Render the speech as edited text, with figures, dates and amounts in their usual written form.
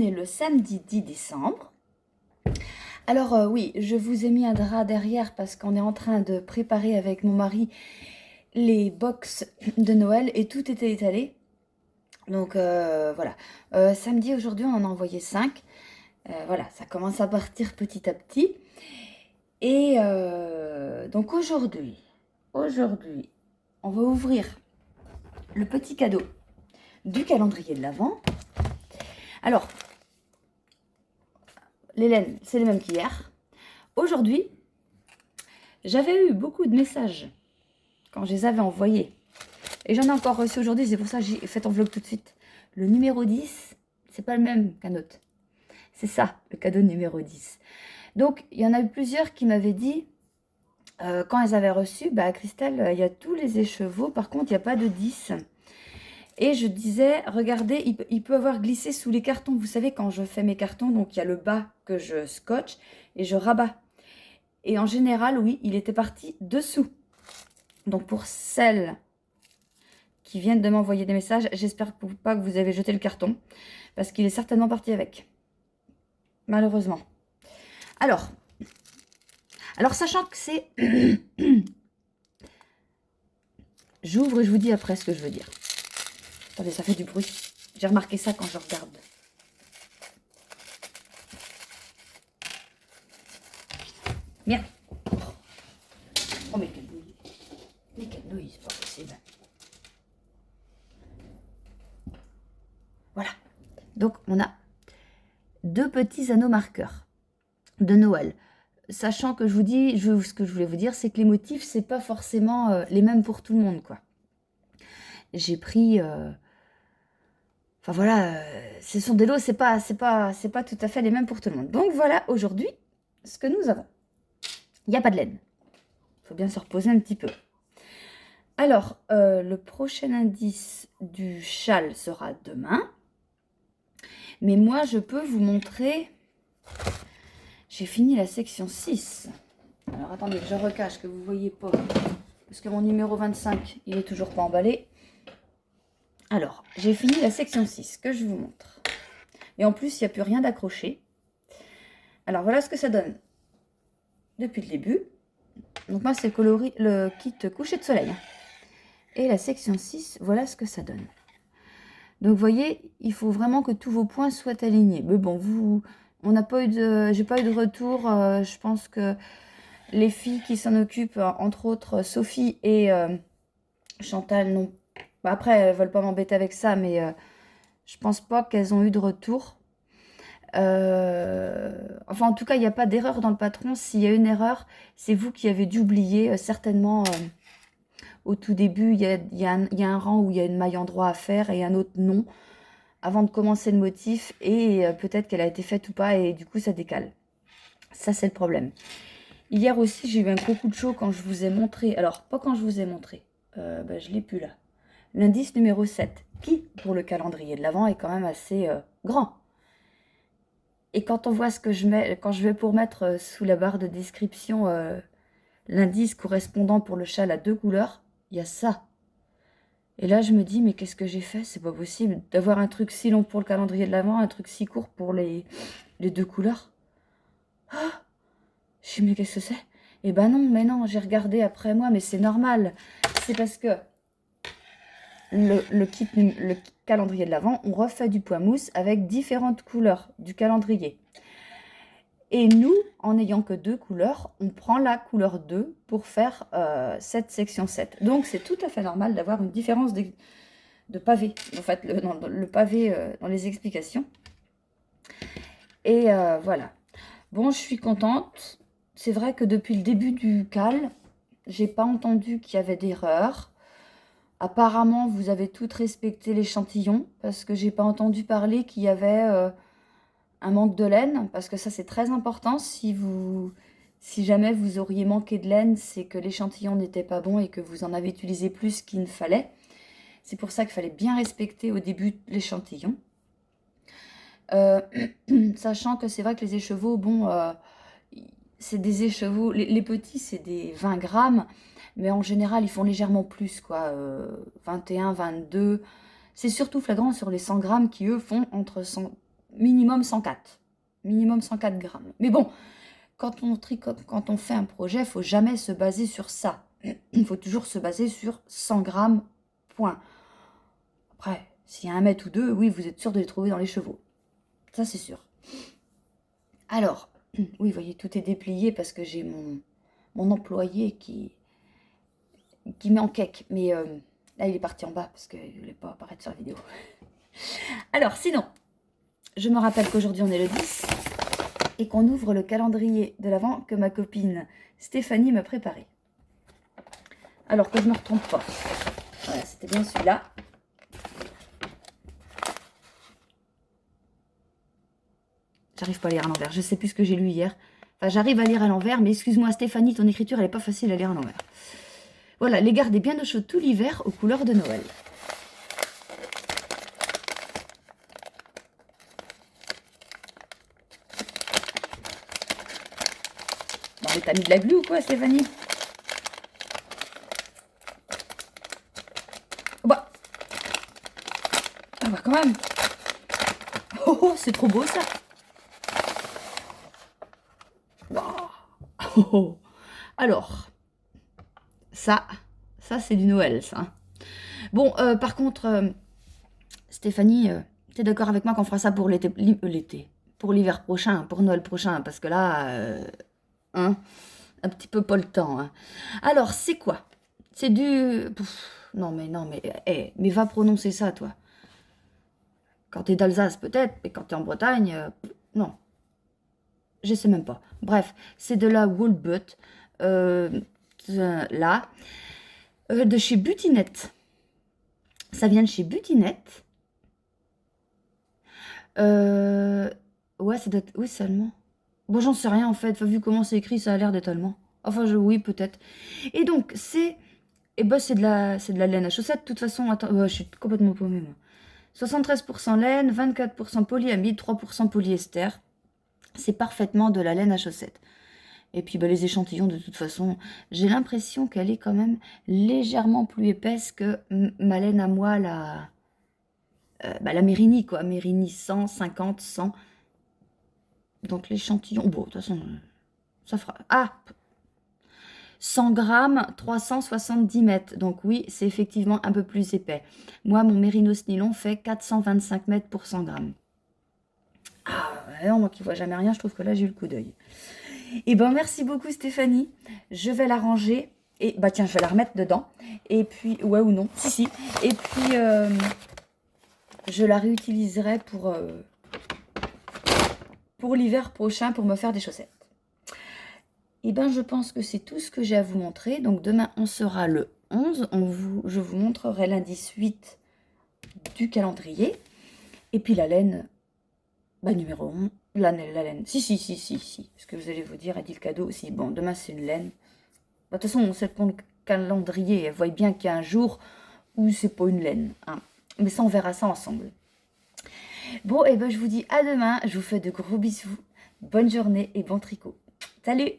est le samedi 10 décembre. Alors oui, je vous ai mis un drap derrière parce qu'on est en train de préparer avec mon mari les box de Noël et tout était étalé. Donc voilà. Samedi, aujourd'hui, on en a envoyé 5. Voilà, ça commence à partir petit à petit. Et donc aujourd'hui, on va ouvrir le petit cadeau du calendrier de l'Avent. Alors, les laines, c'est les mêmes qu'hier. Aujourd'hui, j'avais eu beaucoup de messages quand je les avais envoyés. Et j'en ai encore reçu aujourd'hui, c'est pour ça que j'ai fait en vlog tout de suite. Le numéro 10, c'est pas le même qu'un autre. C'est ça, le cadeau numéro 10. Donc, il y en a eu plusieurs qui m'avaient dit, quand elles avaient reçu, bah Christelle, il y a tous les écheveaux, par contre, il n'y a pas de 10. Et je disais, regardez, il peut avoir glissé sous les cartons. Vous savez, quand je fais mes cartons, donc il y a le bas que je scotche et je rabats. Et en général, oui, il était parti dessous. Donc pour celles qui viennent de m'envoyer des messages, j'espère pas que vous avez jeté le carton, parce qu'il est certainement parti avec. Malheureusement. Alors sachant que c'est... J'ouvre et je vous dis après ce que je veux dire. Attendez, ça fait du bruit. J'ai remarqué ça quand je regarde. Bien. Oh, mais quelle nouille. Mais quelle nouille, c'est pas possible. Voilà. Donc, on a 2 petits anneaux marqueurs de Noël. Sachant que je vous dis, ce que je voulais vous dire, c'est que les motifs, c'est pas forcément les mêmes pour tout le monde, quoi. J'ai pris... Enfin voilà, ce sont des lots, c'est pas tout à fait les mêmes pour tout le monde. Donc voilà, aujourd'hui, ce que nous avons. Il n'y a pas de laine. Il faut bien se reposer un petit peu. Alors, le prochain indice du châle sera demain. Mais moi, je peux vous montrer... J'ai fini la section 6. Alors, attendez, je recache que vous ne voyez pas. Parce que mon numéro 25, il n'est toujours pas emballé. Alors, j'ai fini la section 6, que je vous montre. Et en plus, il n'y a plus rien d'accroché. Alors, voilà ce que ça donne depuis le début. Donc, moi, c'est le kit coucher de soleil. Et la section 6, voilà ce que ça donne. Donc, vous voyez, il faut vraiment que tous vos points soient alignés. Mais bon, on n'a pas eu de... J'ai pas eu de retour. Je pense que les filles qui s'en occupent, entre autres Sophie et Chantal, non. Bah, après, elles veulent pas m'embêter avec ça, mais je pense pas qu'elles ont eu de retour. Enfin, en tout cas, il n'y a pas d'erreur dans le patron. S'il y a une erreur, c'est vous qui avez dû oublier. Certainement, au tout début, il y a un rang où il y a une maille endroit à faire et un autre non, avant de commencer le motif. Et peut-être qu'elle a été faite ou pas, et du coup, ça décale. Ça, c'est le problème. Hier aussi, j'ai eu un gros coup de chaud quand je vous ai montré. Alors, pas quand je vous ai montré. Bah, je ne l'ai plus là. L'indice numéro 7, qui, pour le calendrier de l'Avent, est quand même assez grand. Et quand on voit ce que je mets, quand je vais pour mettre sous la barre de description l'indice correspondant pour le châle à 2 couleurs, il y a ça. Et là, je me dis, mais qu'est-ce que j'ai fait? C'est pas possible d'avoir un truc si long pour le calendrier de l'Avent, un truc si court pour les 2 couleurs. Ah, je dis, mais qu'est-ce que c'est? Eh ben non, mais non, j'ai regardé après moi, mais c'est normal. C'est parce que le calendrier de l'Avent, on refait du point mousse avec différentes couleurs du calendrier. Et nous, en n'ayant que 2 couleurs, on prend la couleur 2 pour faire cette section 7. Donc, c'est tout à fait normal d'avoir une différence de pavé. En fait, le pavé dans les explications. Et voilà. Bon, je suis contente. C'est vrai que depuis le début du cal, j'ai pas entendu qu'il y avait d'erreur. Apparemment, vous avez toutes respecté l'échantillon, parce que j'ai pas entendu parler qu'il y avait un manque de laine, parce que ça c'est très important. Si jamais vous auriez manqué de laine, c'est que l'échantillon n'était pas bon et que vous en avez utilisé plus qu'il ne fallait. C'est pour ça qu'il fallait bien respecter au début l'échantillon. Sachant que c'est vrai que les écheveaux, bon, c'est des écheveaux, les petits c'est des 20 grammes, mais en général ils font légèrement plus, quoi, 21, 22. C'est surtout flagrant sur les 100 grammes qui eux font entre minimum 104. Minimum 104 grammes. Mais bon, quand on fait un projet, il ne faut jamais se baser sur ça. Il faut toujours se baser sur 100 grammes, point. Après, s'il y a un mètre ou deux, oui, vous êtes sûr de les trouver dans les chevaux. Ça, c'est sûr. Alors, oui, vous voyez, tout est déplié parce que j'ai mon employé qui met en cake. Mais là, il est parti en bas parce qu'il ne voulait pas apparaître sur la vidéo. Alors, sinon, je me rappelle qu'aujourd'hui, on est le 10 et qu'on ouvre le calendrier de l'Avent que ma copine Stéphanie m'a préparé. Alors, que je ne me retrompe pas. Voilà, c'était bien celui-là. J'arrive pas à lire à l'envers. Je sais plus ce que j'ai lu hier. Enfin, j'arrive à lire à l'envers, mais excuse-moi Stéphanie, ton écriture, elle n'est pas facile à lire à l'envers. Voilà, les garder bien au chaud tout l'hiver aux couleurs de Noël. Bon, mais t'as mis de la glu ou quoi, Stéphanie? Bah. Ah bah quand même. Oh, oh, c'est trop beau ça. Oh, oh. Alors, ça c'est du Noël, ça. Bon, par contre, Stéphanie, t'es d'accord avec moi qu'on fera ça pour l'été, pour l'hiver prochain, pour Noël prochain, parce que là, hein, un petit peu pas le temps. Hein. Alors, c'est quoi? C'est du... non, mais va prononcer ça, toi. Quand t'es d'Alsace, peut-être, mais quand t'es en Bretagne, non. Je sais même pas. Bref, c'est de la Woolbutt, là, de chez Butinette. Ça vient de chez Butinette. Ouais, ça doit être... Oui, c'est allemand. Bon, j'en sais rien, en fait. Enfin, vu comment c'est écrit, ça a l'air d'être allemand. Enfin, oui, peut-être. Et donc, c'est... Eh ben, c'est de la laine à chaussettes. De toute façon, attends, je suis complètement paumée, moi. 73% laine, 24% polyamide, 3% polyester. C'est parfaitement de la laine à chaussettes. Et puis, les échantillons, de toute façon, j'ai l'impression qu'elle est quand même légèrement plus épaisse que ma laine à moi, la Mérini, quoi. Mérini 100, 50, 100. Donc, l'échantillon... Bon, de toute façon, ça fera... Ah 100 grammes, 370 mètres. Donc, oui, c'est effectivement un peu plus épais. Moi, mon Mérinos nylon fait 425 mètres pour 100 grammes. Ah, non, moi qui vois jamais rien, je trouve que là, j'ai eu le coup d'œil. Et ben, merci beaucoup, Stéphanie. Je vais la ranger. Et, bah tiens, je vais la remettre dedans. Et puis, ouais ou non, si. Et puis, je la réutiliserai pour l'hiver prochain, pour me faire des chaussettes. Et ben, je pense que c'est tout ce que j'ai à vous montrer. Donc, demain, on sera le 11. Je vous montrerai l'indice 8 du calendrier. Et puis, la laine, numéro 1. La laine. Si. Ce que vous allez vous dire, a dit le cadeau aussi. Bon, demain, c'est une laine. De toute façon, on sait le calendrier. Elle voit bien qu'il y a un jour où c'est pas une laine. Hein. Mais ça, on verra ça ensemble. Bon, et ben, je vous dis à demain. Je vous fais de gros bisous. Bonne journée et bon tricot. Salut!